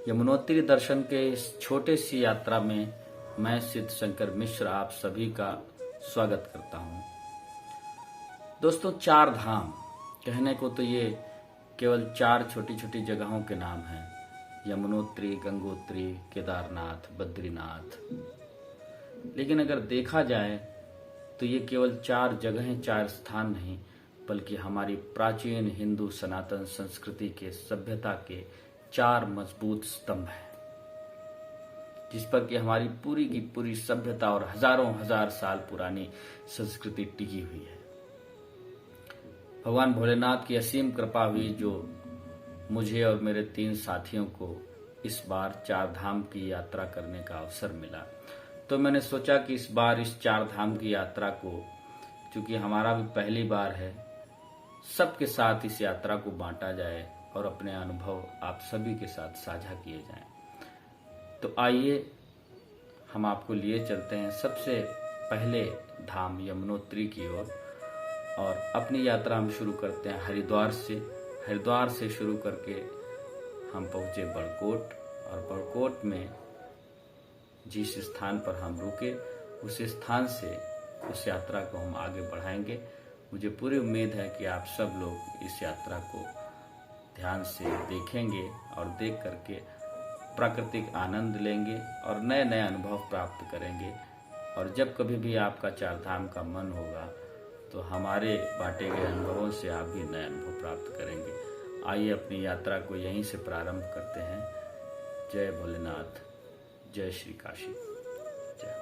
यमुनोत्री दर्शन के इस छोटे सी यात्रा में मैं सिद्ध शंकर मिश्र आप सभी का स्वागत करता हूं। दोस्तों, 4 धाम कहने को तो ये केवल 4 छोटी छोटी जगहों के नाम हैं, यमुनोत्री, गंगोत्री, केदारनाथ, बद्रीनाथ। लेकिन अगर देखा जाए तो ये केवल 4 जगहें, 4 स्थान नहीं, बल्कि हमारी प्राचीन हिंदू सनातन संस्कृति के सभ्यता के 4 मजबूत स्तंभ हैं, जिस पर कि हमारी पूरी की पूरी सभ्यता और हजारों हजार साल पुरानी संस्कृति टिकी हुई है। भगवान भोलेनाथ की असीम कृपा हुई, जो मुझे और मेरे 3 साथियों को इस बार 4 धाम की यात्रा करने का अवसर मिला। तो मैंने सोचा कि इस बार इस 4 धाम की यात्रा को, चूंकि हमारा भी पहली बार है, सबके साथ इस यात्रा को बांटा जाए और अपने अनुभव आप सभी के साथ साझा किए जाएं। तो आइए हम आपको लिए चलते हैं सबसे पहले धाम यमुनोत्री की ओर, और अपनी यात्रा हम शुरू करते हैं हरिद्वार से। हरिद्वार से शुरू करके हम पहुंचे बड़कोट, और बड़कोट में जिस स्थान पर हम रुके उस स्थान से उस यात्रा को हम आगे बढ़ाएंगे। मुझे पूरी उम्मीद है कि आप सब लोग इस यात्रा को ध्यान से देखेंगे और देख करके प्राकृतिक आनंद लेंगे और नए नए अनुभव प्राप्त करेंगे। और जब कभी भी आपका 4 धाम का मन होगा तो हमारे बांटे गए अनुभवों से आप भी नए अनुभव प्राप्त करेंगे। आइए अपनी यात्रा को यहीं से प्रारंभ करते हैं। जय भोलेनाथ, जय श्री काशी, जय।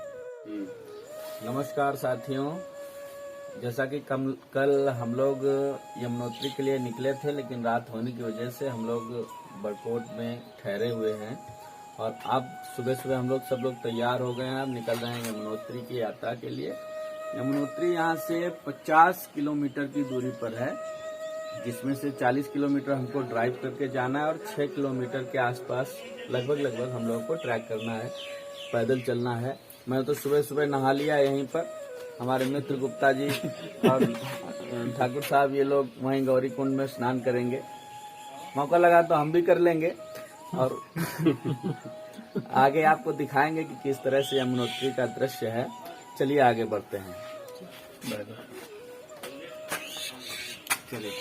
नमस्कार साथियों, जैसा कि कल हम लोग यमुनोत्री के लिए निकले थे, लेकिन रात होने की वजह से हम लोग बड़कोट में ठहरे हुए हैं। और अब सुबह सुबह हम लोग सब लोग तैयार हो गए हैं, अब निकल रहे हैं यमुनोत्री की यात्रा के लिए। यमुनोत्री यहाँ से 50 किलोमीटर की दूरी पर है, जिसमें से 40 किलोमीटर हमको ड्राइव करके जाना है और 6 किलोमीटर के आसपास लगभग हम लोगों को ट्रैक करना है, पैदल चलना है। मैं तो सुबह सुबह नहा लिया यहीं पर, हमारे मित्र गुप्ता जी और ठाकुर साहब ये लोग वहीं गौरी कुंड में स्नान करेंगे। मौका लगा तो हम भी कर लेंगे और आगे आपको दिखाएंगे कि किस तरह से यमुनोत्री का दृश्य है। चलिए आगे बढ़ते हैं। चलिए,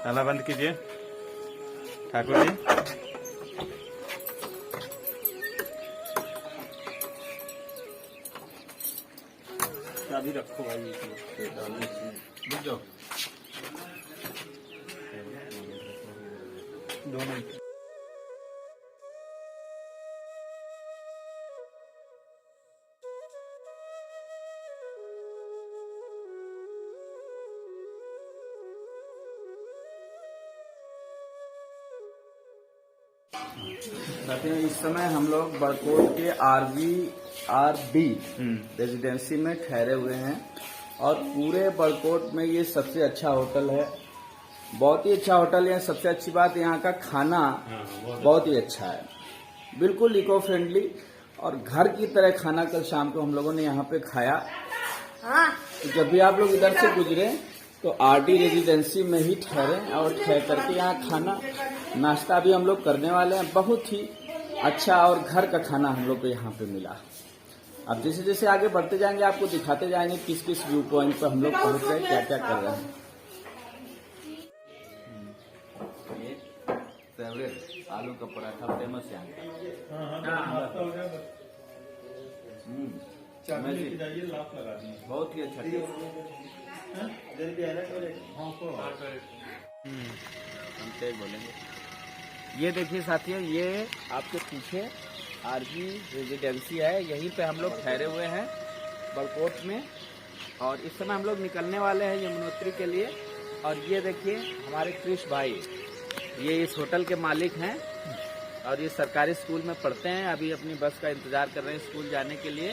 ताला बंद कीजिए ठाकुर जी। चाबी रखो भाई, रुक जाओ 2 मिनट। इस समय हम लोग बड़कोट के RVRB रेजिडेंसी में ठहरे हुए हैं, और पूरे बड़कोट में ये सबसे अच्छा होटल है। बहुत ही अच्छा होटल है। सबसे अच्छी बात, यहाँ का खाना बहुत ही अच्छा है, बिल्कुल इको फ्रेंडली और घर की तरह खाना। कल शाम को हम लोगों ने यहाँ पे खाया। तो जब भी आप लोग इधर से गुजरे तो RD रेजिडेंसी में ही ठहरे, और ठहर करके यहाँ खाना नाश्ता भी हम लोग करने वाले हैं। बहुत ही अच्छा और घर का खाना हम लोग को यहाँ पे मिला। अब जैसे जैसे आगे बढ़ते जाएंगे आपको दिखाते जाएंगे किस किस व्यू पॉइंट पर हम लोग पहुँच गए, क्या क्या कर रहे हैं। आलू का पराठा फेमस है बहुत ही अच्छा बोलेंगे। ये देखिए साथियों, ये आपके पीछे RG रेजिडेंसी है, यहीं पे हम लोग ठहरे हुए हैं बड़कोट में। और इस समय हम लोग निकलने वाले हैं यमुनोत्री के लिए। और ये देखिए हमारे कृष्ण भाई, ये इस होटल के मालिक हैं और ये सरकारी स्कूल में पढ़ते हैं। अभी अपनी बस का इंतजार कर रहे हैं स्कूल जाने के लिए,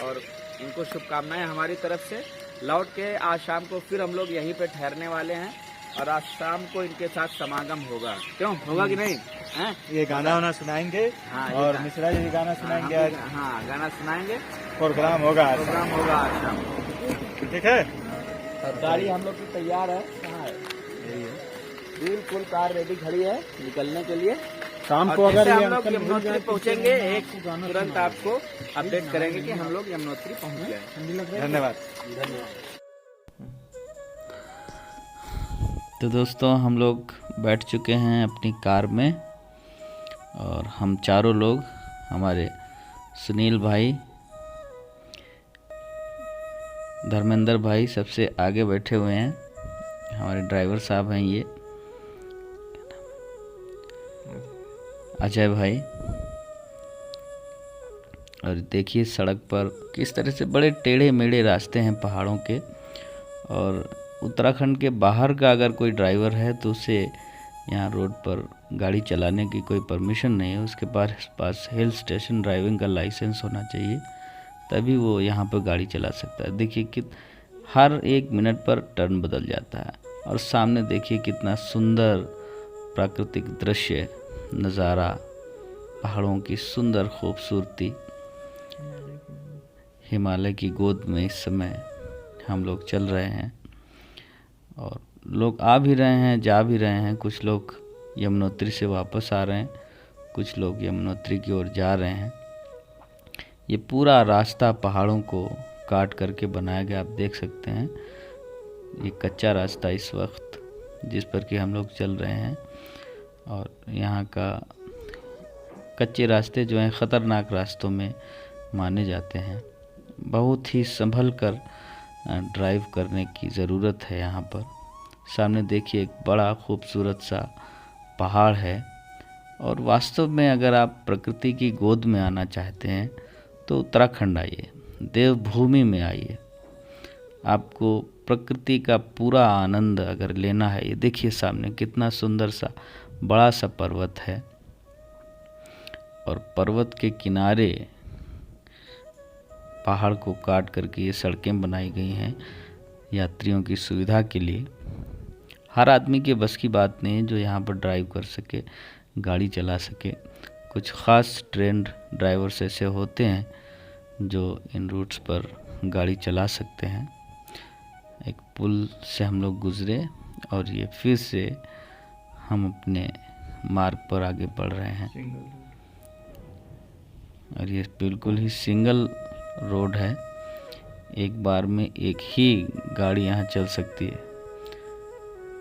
और इनको शुभकामनाएं हमारी तरफ से। लौट के आज शाम को फिर हम लोग यहीं पे ठहरने वाले हैं, और आज शाम को इनके साथ समागम होगा। क्यों होगा कि नहीं? हैं? ये गाना वाना सुनाएंगे। हाँ, और मिश्रा जी गाना सुनाएंगे आज। हाँ, गाना सुनाएंगे। प्रोग्राम होगा आज शाम। ठीक है। और गाड़ी हम लोग की तैयार है। कहाँ है? बिल्कुल कार रेडी खड़ी है निकलने के लिए। शाम और को अगर जैसे ये हम लोग अंकल मिल यमुनोत्री जाए तो पहुंचेंगे फिर एक आपको गाना तुरंत सुनाएंगे। आपको अपडेट करेंगे कि हम लोग यमुनोत्री पहुंच गए। ठंडी लग रही है? धन्यवाद। तो दोस्तों हम लोग बैठ चुके हैं अपनी कार में और हम चारों लोग, हमारे सुनील भाई, धर्मेंद्र भाई सबसे आगे बैठे हुए हैं, हमारे ड्राइवर साहब हैं ये अजय भाई। और देखिए सड़क पर किस तरह से बड़े टेढ़े मेढ़े रास्ते हैं पहाड़ों के। और उत्तराखंड के बाहर का अगर कोई ड्राइवर है तो उसे यहाँ रोड पर गाड़ी चलाने की कोई परमिशन नहीं है। उसके पास हिल स्टेशन ड्राइविंग का लाइसेंस होना चाहिए, तभी वो यहाँ पर गाड़ी चला सकता है। देखिए कि हर 1 मिनट पर टर्न बदल जाता है। और सामने देखिए कितना सुंदर प्राकृतिक दृश्य नज़ारा, पहाड़ों की सुंदर खूबसूरती। हिमालय की गोद में इस समय हम लोग चल रहे हैं और लोग आ भी रहे हैं, जा भी रहे हैं। कुछ लोग यमुनोत्री से वापस आ रहे हैं, कुछ लोग यमुनोत्री की ओर जा रहे हैं। ये पूरा रास्ता पहाड़ों को काट करके बनाया गया, आप देख सकते हैं। ये कच्चा रास्ता इस वक्त जिस पर कि हम लोग चल रहे हैं। और यहाँ का कच्चे रास्ते जो हैं ख़तरनाक रास्तों में माने जाते हैं। बहुत ही संभल कर ड्राइव करने की ज़रूरत है यहाँ पर। सामने देखिए एक बड़ा खूबसूरत सा पहाड़ है। और वास्तव में अगर आप प्रकृति की गोद में आना चाहते हैं तो उत्तराखंड आइए, देवभूमि में आइए। आपको प्रकृति का पूरा आनंद अगर लेना है, ये देखिए सामने कितना सुंदर सा बड़ा सा पर्वत है। और पर्वत के किनारे पहाड़ को काट करके ये सड़कें बनाई गई हैं यात्रियों की सुविधा के लिए। हर आदमी के बस की बात नहीं है जो यहाँ पर ड्राइव कर सके, गाड़ी चला सके। कुछ ख़ास ट्रेंड ड्राइवर्स ऐसे होते हैं जो इन रूट्स पर गाड़ी चला सकते हैं। एक पुल से हम लोग गुज़रे और ये फिर से हम अपने मार्ग पर आगे बढ़ रहे हैं। और ये बिल्कुल ही सिंगल रोड है, एक बार में एक ही गाड़ी यहाँ चल सकती है।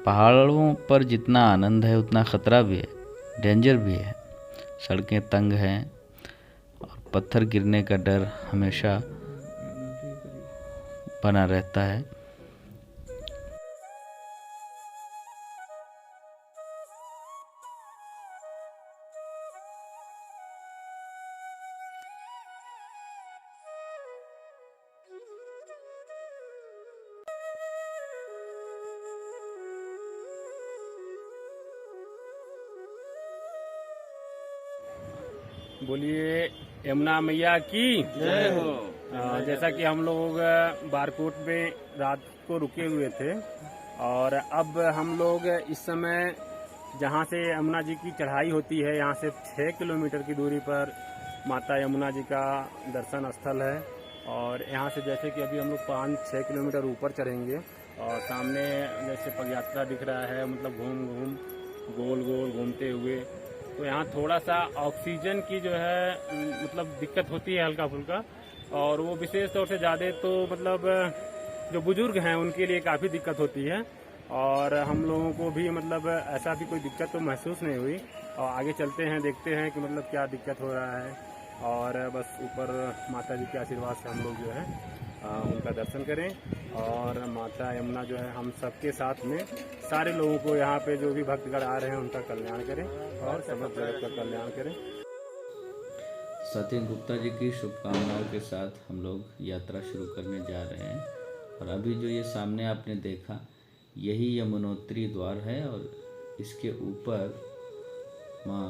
पहाड़ों पर जितना आनंद है उतना ख़तरा भी है, डेंजर भी है। सड़कें तंग हैं और पत्थर गिरने का डर हमेशा बना रहता है। बोलिए यमुना मैया की जय हो। जैसा कि हम लोग बारकोट में रात को रुके हुए थे और अब हम लोग इस समय जहाँ से यमुना जी की चढ़ाई होती है, यहाँ से 6 किलोमीटर की दूरी पर माता यमुना जी का दर्शन स्थल है। और यहाँ से जैसे कि अभी हम लोग 5-6 किलोमीटर ऊपर चढ़ेंगे और सामने जैसे पदयात्रा दिख रहा है, मतलब घूम गोल गोल घूमते हुए। तो यहाँ थोड़ा सा ऑक्सीजन की जो है मतलब दिक्कत होती है हल्का फुल्का, और वो विशेष तौर से ज़्यादा तो मतलब जो बुजुर्ग हैं उनके लिए काफ़ी दिक्कत होती है। और हम लोगों को भी मतलब ऐसा भी कोई दिक्कत तो महसूस नहीं हुई। और आगे चलते हैं, देखते हैं कि मतलब क्या दिक्कत हो रहा है। और बस ऊपर माता जी के आशीर्वाद से हम लोग जो है उनका दर्शन करें। और माता यमुना जो है हम सबके साथ में सारे लोगों को यहाँ पे जो भी भक्तगण आ रहे हैं उनका कल्याण करें और समस्त जगत का कल्याण करें। सत्येंद्र गुप्ता जी की शुभकामनाओं के साथ हम लोग यात्रा शुरू करने जा रहे हैं। और अभी जो ये सामने आपने देखा, यही यमुनोत्री द्वार है और इसके ऊपर माँ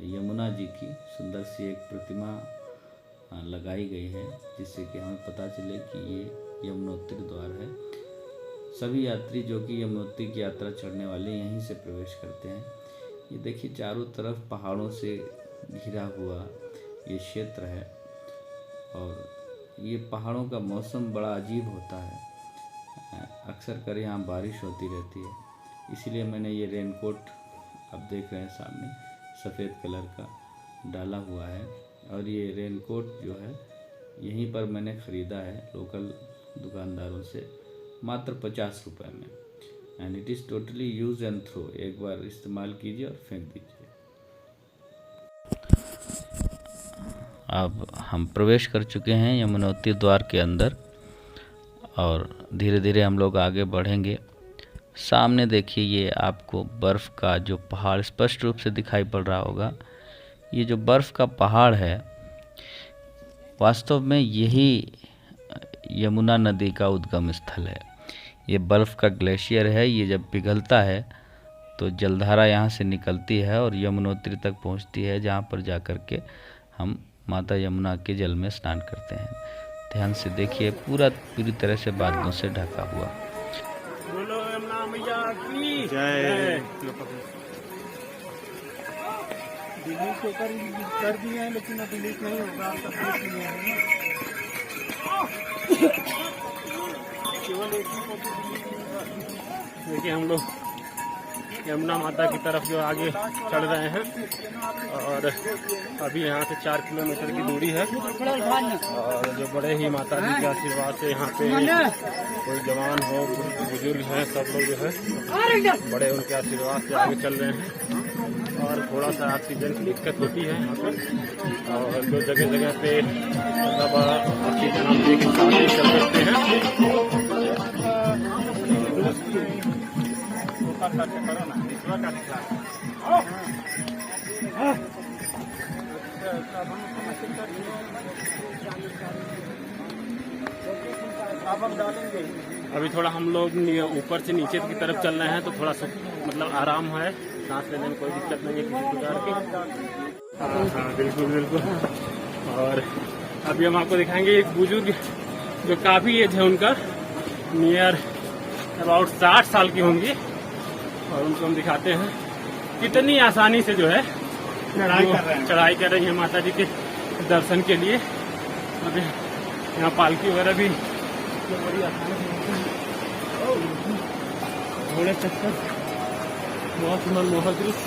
यमुना जी की सुंदर सी एक प्रतिमा लगाई गई है, जिससे कि हमें पता चले कि ये यमुनोत्री द्वार है। सभी यात्री जो कि यमुनोत्री की यात्रा चढ़ने वाले यहीं से प्रवेश करते हैं। ये देखिए चारों तरफ पहाड़ों से घिरा हुआ ये क्षेत्र है और ये पहाड़ों का मौसम बड़ा अजीब होता है। अक्सर कर यहाँ बारिश होती रहती है, इसीलिए मैंने ये रेनकोट आप देख रहे हैं सामने, सफ़ेद कलर का डाला हुआ है। और ये रेनकोट जो है यहीं पर मैंने ख़रीदा है लोकल दुकानदारों से मात्र 50 रुपये में। And it is totally use and throw. एक बार इस्तेमाल कीजिए और फेंक दीजिए। अब हम प्रवेश कर चुके हैं यमुनोत्री द्वार के अंदर और धीरे धीरे हम लोग आगे बढ़ेंगे। सामने देखिए, ये आपको बर्फ़ का जो पहाड़ स्पष्ट रूप से दिखाई पड़ रहा होगा। ये जो बर्फ़ का पहाड़ है वास्तव में यही यमुना नदी का उद्गम स्थल है। ये बर्फ़ का ग्लेशियर है। ये जब पिघलता है तो जलधारा यहाँ से निकलती है और यमुनोत्री तक पहुँचती है, जहाँ पर जाकर के हम माता यमुना के जल में स्नान करते हैं। ध्यान से देखिए, पूरी तरह से बादलों से ढका हुआ। बोलो यमुना मैया की जय। डिलीट तो कर दिए हैं, लेकिन अब डिलीट नहीं होगा। केवल एक ही फोटो डिलीट नहीं होगा। देखिए हम लोग यमुना माता की तरफ जो आगे चढ़ रहे हैं और अभी यहाँ से 4 किलोमीटर की दूरी है। और जो बड़े ही माता जी के आशीर्वाद से यहाँ पे कोई जवान हो, बुजुर्ग हैं, सब लोग जो है बड़े उनके आशीर्वाद से आगे चल रहे हैं। और थोड़ा सा ऑक्सीजन की दिक्कत होती है यहाँ पे, और जो जगह जगह पे मतलब ऑक्सीजन हम एक साथ ही चल सकते हैं। अभी थोड़ा हम लोग ऊपर से नीचे की तरफ चल रहे हैं, तो थोड़ा मतलब आराम है, सांस लेने में कोई दिक्कत नहीं है किसी प्रकार की। हाँ बिल्कुल बिल्कुल। और अभी हम आपको दिखाएंगे एक बुजुर्ग जो काफ़ी एज है उनका, नियर अबाउट 60 साल की होंगी, और उनको हम दिखाते हैं कितनी आसानी से जो है चढ़ाई कर रही है माता जी के दर्शन के लिए। अभी यहाँ पालकी वगैरह भी बड़ी आसानी से घोड़े चक्कर, बहुत मनमोहक दृश्य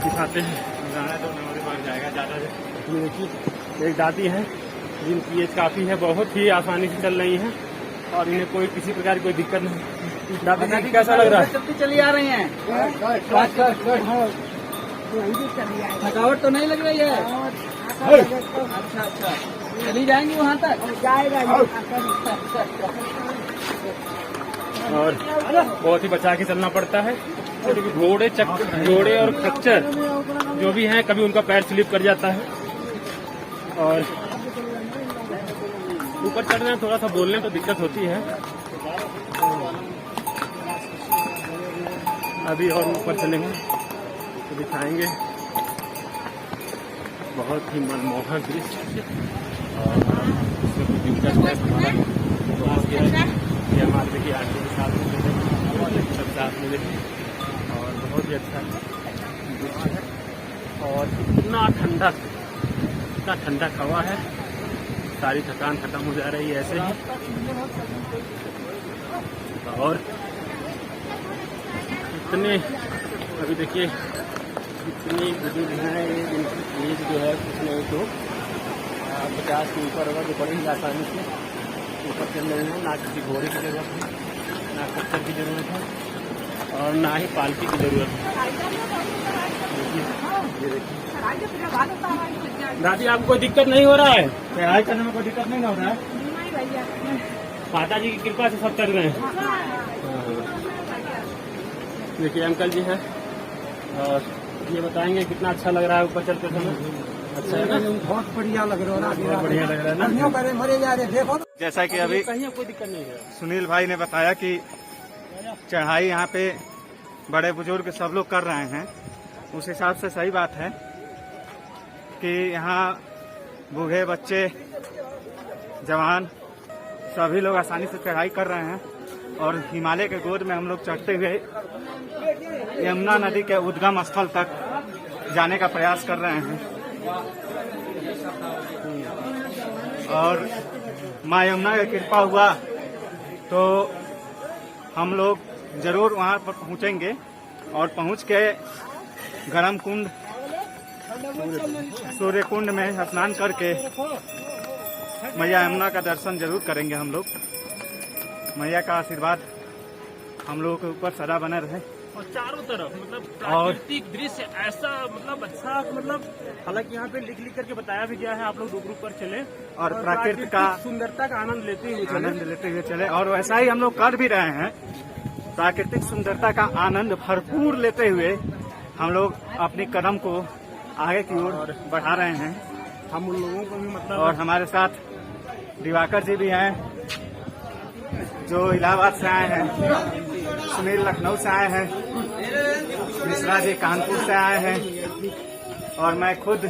दिखाते हैं। तो मेमोरी बढ़ जाएगा ज़्यादा। देखिए एक दादी है जिनकी एज काफ़ी है, बहुत ही आसानी से चल रही हैं और इन्हें कोई किसी प्रकार की कोई दिक्कत नहीं। दादी जी कैसा लग रहा है? चलती चली आ रही हैं। थकावट तो नहीं लग रही है? अच्छा अच्छा, चली जाएंगी वहाँ तक? जाएगा। और बहुत ही बचा के चलना पड़ता है, क्योंकि घोड़े और खच्चर जो भी हैं, कभी उनका पैर स्लिप कर जाता है। और ऊपर चढ़ने में थोड़ा सा बोलने तो दिक्कत होती है। अभी और ऊपर चलेंगे तो दिखाएंगे बहुत ही मनमोहक दृश्य। और इसमें कुछ दिलचस्प है हमारा ये हमारे देखिए आंटी के साथ में सब साथ में देखिए, और बहुत ही अच्छा दृश्य है। और इतना ठंडा हवा है, सारी थकान खत्म हो जा रही है ऐसे ही। और इतने अभी देखिए इतनी बुजुर्ग हैं, जिनकी एज जो है कुछ नहीं तो 50 के ऊपर होगा, जो बड़ी ही आसानी से ऊपर चल रहे हैं। ना किसी घोड़े की जरूरत है, ना खच्चर की जरूरत है, और ना ही पालकी की जरूरत है। ये देखिए दादी, आपको कोई दिक्कत नहीं हो रहा है? चढ़ाई करने में कोई दिक्कत नहीं हो रहा है? माता जी की कृपा से सब कर रहे हैं। देखिए अंकल जी हैं और ये बताएंगे कितना अच्छा लग रहा है ऊपर चलते समय। अच्छा है ना? बहुत बढ़िया लग रहा है। बहुत बढ़िया लग रहा है ना? मरे जा रहे देखो। जैसा कि अभी कहीं कोई दिक्कत नहीं है। सुनील भाई ने बताया कि चढ़ाई यहाँ पे बड़े बुजुर्ग सब लोग कर रहे हैं, उस हिसाब से सही बात है कि यहाँ बूढ़े बच्चे जवान सभी लोग आसानी से चढ़ाई कर रहे हैं। और हिमालय के गोद में हम लोग चढ़ते हुए यमुना नदी के उद्गम स्थल तक जाने का प्रयास कर रहे हैं। और माँ यमुना की कृपा हुआ तो हम लोग जरूर वहाँ पर पहुँचेंगे और पहुंच के गरम कुंड सूर्य कुंड में स्नान करके मैया यमुना का दर्शन जरूर करेंगे हम लोग। मैया का आशीर्वाद हम लोगों के ऊपर सदा बना रहे। और चारों तरफ मतलब और- प्राकृतिक दृश्य ऐसा मतलब अच्छा मतलब हालांकि यहाँ पे लिख करके बताया भी गया है, आप लोग रूबरू पर चले और प्राकृतिक का सुंदरता का आनंद लेते हुए चले। आनंद लेते हुए चले। और वैसा ही हम लोग कर भी रहे हैं। प्राकृतिक सुंदरता का आनंद भरपूर लेते हुए हम लोग अपनी कदम को आगे की ओर बढ़ा रहे हैं। हम उन लोगों को भी मतलब और हमारे साथ दिवाकर जी भी हैं जो इलाहाबाद से आए हैं, सुनील लखनऊ से आए हैं, मिश्रा जी कानपुर से आए हैं और मैं खुद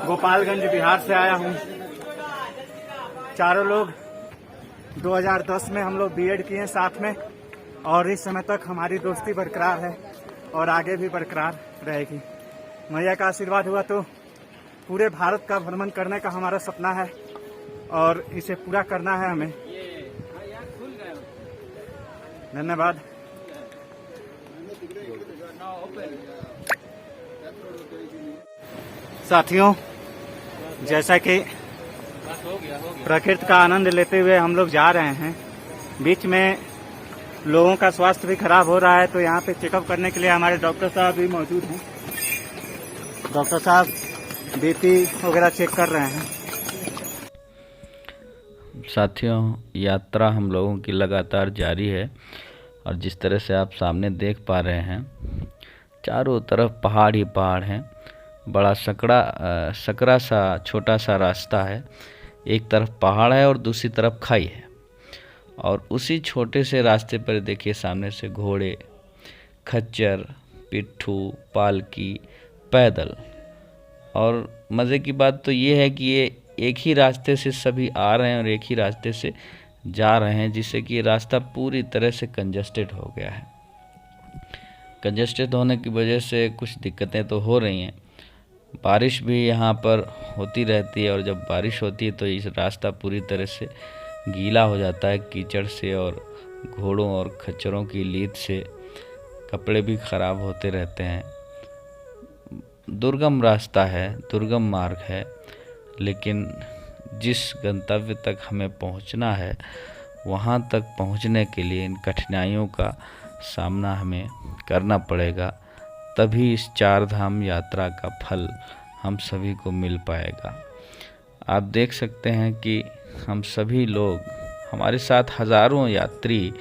गोपालगंज बिहार से आया हूं। चारों लोग 2010 में हम लोग बीएड किए साथ में और इस समय तक हमारी दोस्ती बरकरार है और आगे भी बरकरार रहेगी। मैया का आशीर्वाद हुआ तो पूरे भारत का भ्रमण करने का हमारा सपना है और इसे पूरा करना है हमें। धन्यवाद। साथियों, जैसा कि प्रकृति का आनंद लेते हुए हम लोग जा रहे हैं, बीच में लोगों का स्वास्थ्य भी खराब हो रहा है, तो यहाँ पे चेकअप करने के लिए हमारे डॉक्टर साहब भी मौजूद हैं। डॉक्टर साहब बीपी वगैरह चेक कर रहे हैं। साथियों, यात्रा हम लोगों की लगातार जारी है और जिस तरह से आप सामने देख पा रहे हैं, चारों तरफ पहाड़ ही पहाड़ हैं। बड़ा सकरा सा छोटा सा रास्ता है। एक तरफ पहाड़ है और दूसरी तरफ खाई है और उसी छोटे से रास्ते पर देखिए सामने से घोड़े, खच्चर, पिट्ठू, पालकी, पैदल। और मज़े की बात तो ये है कि ये एक ही रास्ते से सभी आ रहे हैं और एक ही रास्ते से जा रहे हैं, जिससे कि ये रास्ता पूरी तरह से कंजस्टेड हो गया है। कंजस्टेड होने की वजह से कुछ दिक्कतें तो हो रही हैं। बारिश भी यहाँ पर होती रहती है और जब बारिश होती है तो इस रास्ता पूरी तरह से गीला हो जाता है कीचड़ से और घोड़ों और खच्चरों की लीद से। कपड़े भी ख़राब होते रहते हैं। दुर्गम रास्ता है, दुर्गम मार्ग है, लेकिन जिस गंतव्य तक हमें पहुंचना है वहां तक पहुंचने के लिए इन कठिनाइयों का सामना हमें करना पड़ेगा, तभी इस चार धाम यात्रा का फल हम सभी को मिल पाएगा। आप देख सकते हैं कि हम सभी लोग, हमारे साथ हज़ारों यात्री,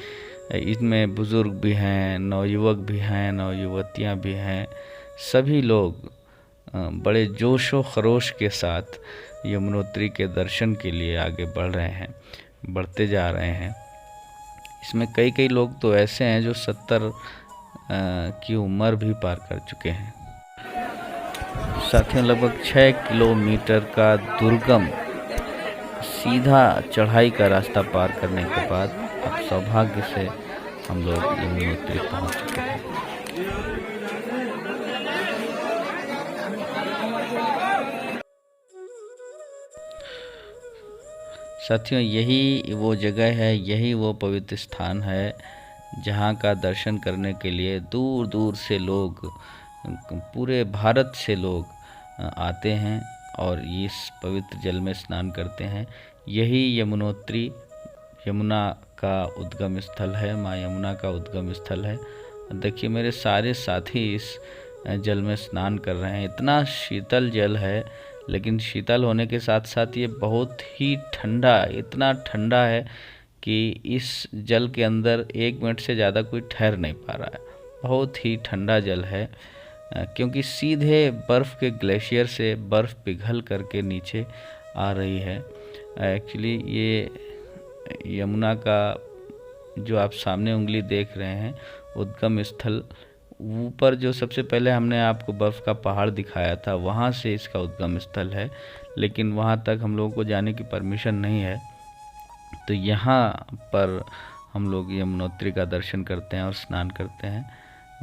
इनमें बुज़ुर्ग भी हैं, नवयुवक भी हैं, नवयुवतियाँ भी हैं, सभी लोग बड़े जोशो खरोश के साथ यमुनोत्री के दर्शन के लिए आगे बढ़ रहे हैं, बढ़ते जा रहे हैं। इसमें कई लोग तो ऐसे हैं जो 70 की उम्र भी पार कर चुके हैं। साथियों, लगभग 6 किलोमीटर का दुर्गम सीधा चढ़ाई का रास्ता पार करने के बाद अब सौभाग्य से हम लोग यमुनोत्री पहुंच चुके हैं। साथियों, यही वो जगह है, यही वो पवित्र स्थान है जहाँ का दर्शन करने के लिए दूर दूर से लोग, पूरे भारत से लोग आते हैं और इस पवित्र जल में स्नान करते हैं। यही यमुनोत्री, यमुना का उद्गम स्थल है, माँ यमुना का उद्गम स्थल है। देखिए मेरे सारे साथी इस जल में स्नान कर रहे हैं। इतना शीतल जल है, लेकिन शीतल होने के साथ साथ ये बहुत ही ठंडा, इतना ठंडा है कि इस जल के अंदर 1 मिनट से ज़्यादा कोई ठहर नहीं पा रहा है। बहुत ही ठंडा जल है, क्योंकि सीधे बर्फ़ के ग्लेशियर से बर्फ़ पिघल करके नीचे आ रही है। एक्चुअली ये यमुना का जो आप सामने उंगली देख रहे हैं उद्गम स्थल, ऊपर जो सबसे पहले हमने आपको बर्फ़ का पहाड़ दिखाया था, वहाँ से इसका उद्गम स्थल है, लेकिन वहाँ तक हम लोगों को जाने की परमिशन नहीं है। तो यहाँ पर हम लोग यमुनोत्री का दर्शन करते हैं और स्नान करते हैं।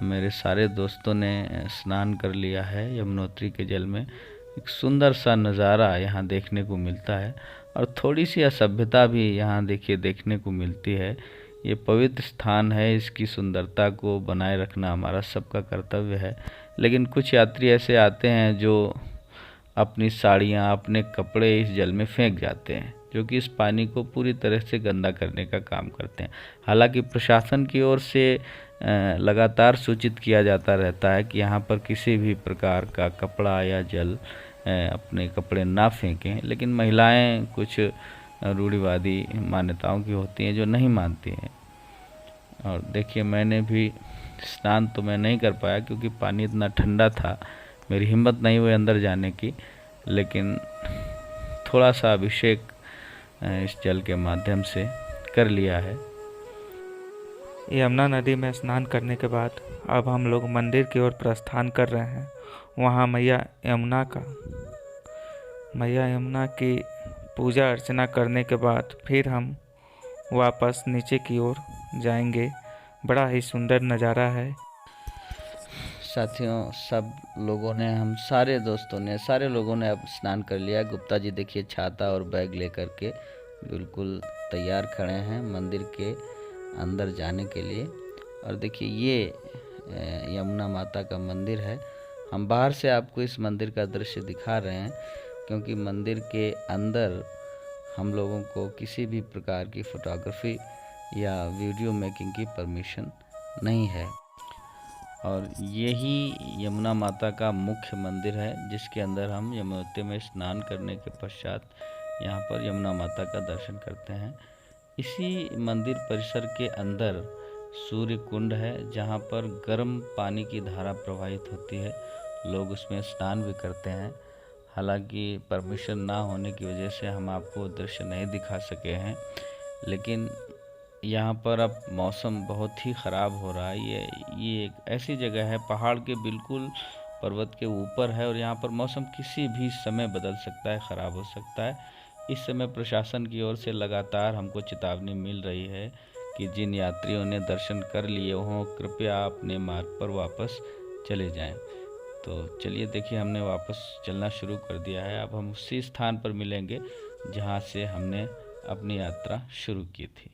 मेरे सारे दोस्तों ने स्नान कर लिया है यमुनोत्री के जल में। एक सुंदर सा नज़ारा यहाँ देखने को मिलता है और थोड़ी सी असभ्यता भी यहाँ देखने को मिलती है। ये पवित्र स्थान है, इसकी सुंदरता को बनाए रखना हमारा सबका कर्तव्य है। लेकिन कुछ यात्री ऐसे आते हैं जो अपनी साड़ियाँ, अपने कपड़े इस जल में फेंक जाते हैं, जो कि इस पानी को पूरी तरह से गंदा करने का काम करते हैं। हालांकि प्रशासन की ओर से लगातार सूचित किया जाता रहता है कि यहाँ पर किसी भी प्रकार का कपड़ा या जल अपने कपड़े ना फेंकें, लेकिन महिलाएं कुछ रूढ़िवादी मान्यताओं की होती हैं जो नहीं मानती हैं। और देखिए, मैंने भी स्नान तो मैं नहीं कर पाया क्योंकि पानी इतना ठंडा था, मेरी हिम्मत नहीं हुई अंदर जाने की, लेकिन थोड़ा सा अभिषेक इस जल के माध्यम से कर लिया है। यमुना नदी में स्नान करने के बाद अब हम लोग मंदिर की ओर प्रस्थान कर रहे हैं। वहाँ मैया यमुना की पूजा अर्चना करने के बाद फिर हम वापस नीचे की ओर जाएंगे। बड़ा ही सुंदर नज़ारा है। साथियों, हम सारे लोगों ने अब स्नान कर लिया। गुप्ता जी देखिए छाता और बैग लेकर के बिल्कुल तैयार खड़े हैं मंदिर के अंदर जाने के लिए। और देखिए, ये यमुना माता का मंदिर है। हम बाहर से आपको इस मंदिर का दृश्य दिखा रहे हैं क्योंकि मंदिर के अंदर हम लोगों को किसी भी प्रकार की फोटोग्राफी या वीडियो मेकिंग की परमिशन नहीं है। और यही यमुना माता का मुख्य मंदिर है जिसके अंदर हम यमुनोत्री में स्नान करने के पश्चात यहाँ पर यमुना माता का दर्शन करते हैं। इसी मंदिर परिसर के अंदर सूर्य कुंड है जहाँ पर गर्म पानी की धारा प्रवाहित होती है। लोग उसमें स्नान भी करते हैं। हालांकि परमिशन ना होने की वजह से हम आपको दृश्य नहीं दिखा सके हैं, लेकिन यहाँ पर अब मौसम बहुत ही ख़राब हो रहा है। ये एक ऐसी जगह है, पहाड़ के बिल्कुल पर्वत के ऊपर है और यहाँ पर मौसम किसी भी समय बदल सकता है, ख़राब हो सकता है। इस समय प्रशासन की ओर से लगातार हमको चेतावनी मिल रही है कि जिन यात्रियों ने दर्शन कर लिए हों कृपया अपने मार्ग पर वापस चले जाएं। तो चलिए देखिए, हमने वापस चलना शुरू कर दिया है। अब हम उसी स्थान पर मिलेंगे जहाँ से हमने अपनी यात्रा शुरू की थी।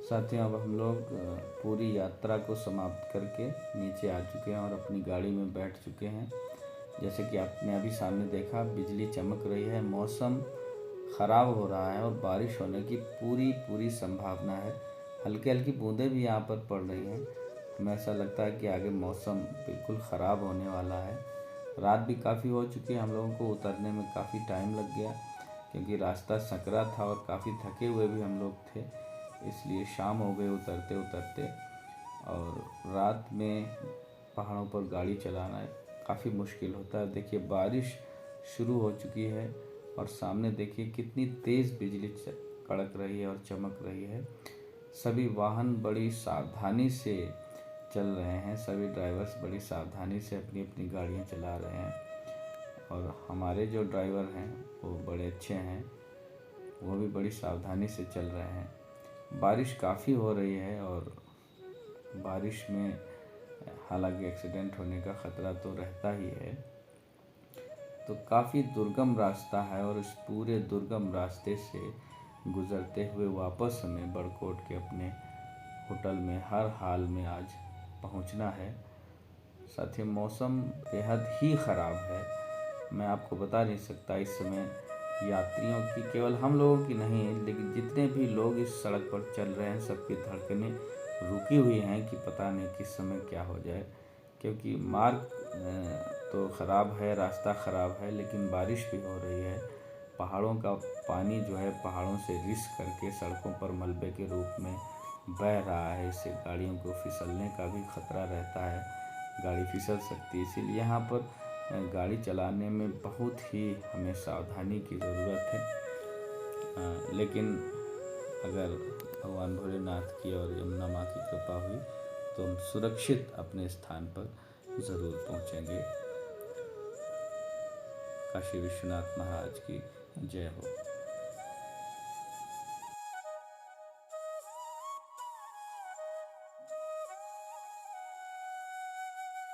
साथियों, अब हम लोग पूरी यात्रा को समाप्त करके नीचे आ चुके हैं और अपनी गाड़ी में बैठ चुके हैं। जैसे कि आपने अभी सामने देखा, बिजली चमक रही है, मौसम ख़राब हो रहा है और बारिश होने की पूरी संभावना है। हल्की हल्की बूंदें भी यहाँ पर पड़ रही हैं। हमें ऐसा लगता है कि आगे मौसम बिल्कुल ख़राब होने वाला है। रात भी काफ़ी हो चुकी है, हम लोगों को उतरने में काफ़ी टाइम लग गया क्योंकि रास्ता सकरा था और काफ़ी थके हुए भी हम लोग थे, इसलिए शाम हो गई उतरते उतरते। और रात में पहाड़ों पर गाड़ी चलाना काफ़ी मुश्किल होता है। देखिए, बारिश शुरू हो चुकी है और सामने देखिए कितनी तेज़ बिजली कड़क रही है और चमक रही है। सभी वाहन बड़ी सावधानी से चल रहे हैं, सभी ड्राइवर्स बड़ी सावधानी से अपनी अपनी गाड़ियाँ चला रहे हैं। और हमारे जो ड्राइवर हैं वो बड़े अच्छे हैं, वो भी बड़ी सावधानी से चल रहे हैं। बारिश काफ़ी हो रही है और बारिश में हालांकि एक्सीडेंट होने का ख़तरा तो रहता ही है। तो काफ़ी दुर्गम रास्ता है और इस पूरे दुर्गम रास्ते से गुज़रते हुए वापस हमें बड़कोट के अपने होटल में हर हाल में आज पहुंचना है। साथियों, मौसम बेहद ही ख़राब है। मैं आपको बता नहीं सकता इस समय यात्रियों की, केवल हम लोगों की नहीं लेकिन जितने भी लोग इस सड़क पर चल रहे हैं सबकी धड़कनें रुकी हुई हैं कि पता नहीं किस समय क्या हो जाए। क्योंकि मार्ग तो ख़राब है, रास्ता ख़राब है, लेकिन बारिश भी हो रही है। पहाड़ों का पानी जो है पहाड़ों से रिस करके सड़कों पर मलबे के रूप में बह रहा है। इससे गाड़ियों को फिसलने का भी खतरा रहता है, गाड़ी फिसल सकती है। इसीलिए यहाँ पर गाड़ी चलाने में बहुत ही हमें सावधानी की ज़रूरत है। लेकिन अगर भगवान भोलेनाथ की और यमुना माँ की कृपा हुई तो हम सुरक्षित अपने स्थान पर ज़रूर पहुँचेंगे। काशी विश्वनाथ महाराज की जय हो।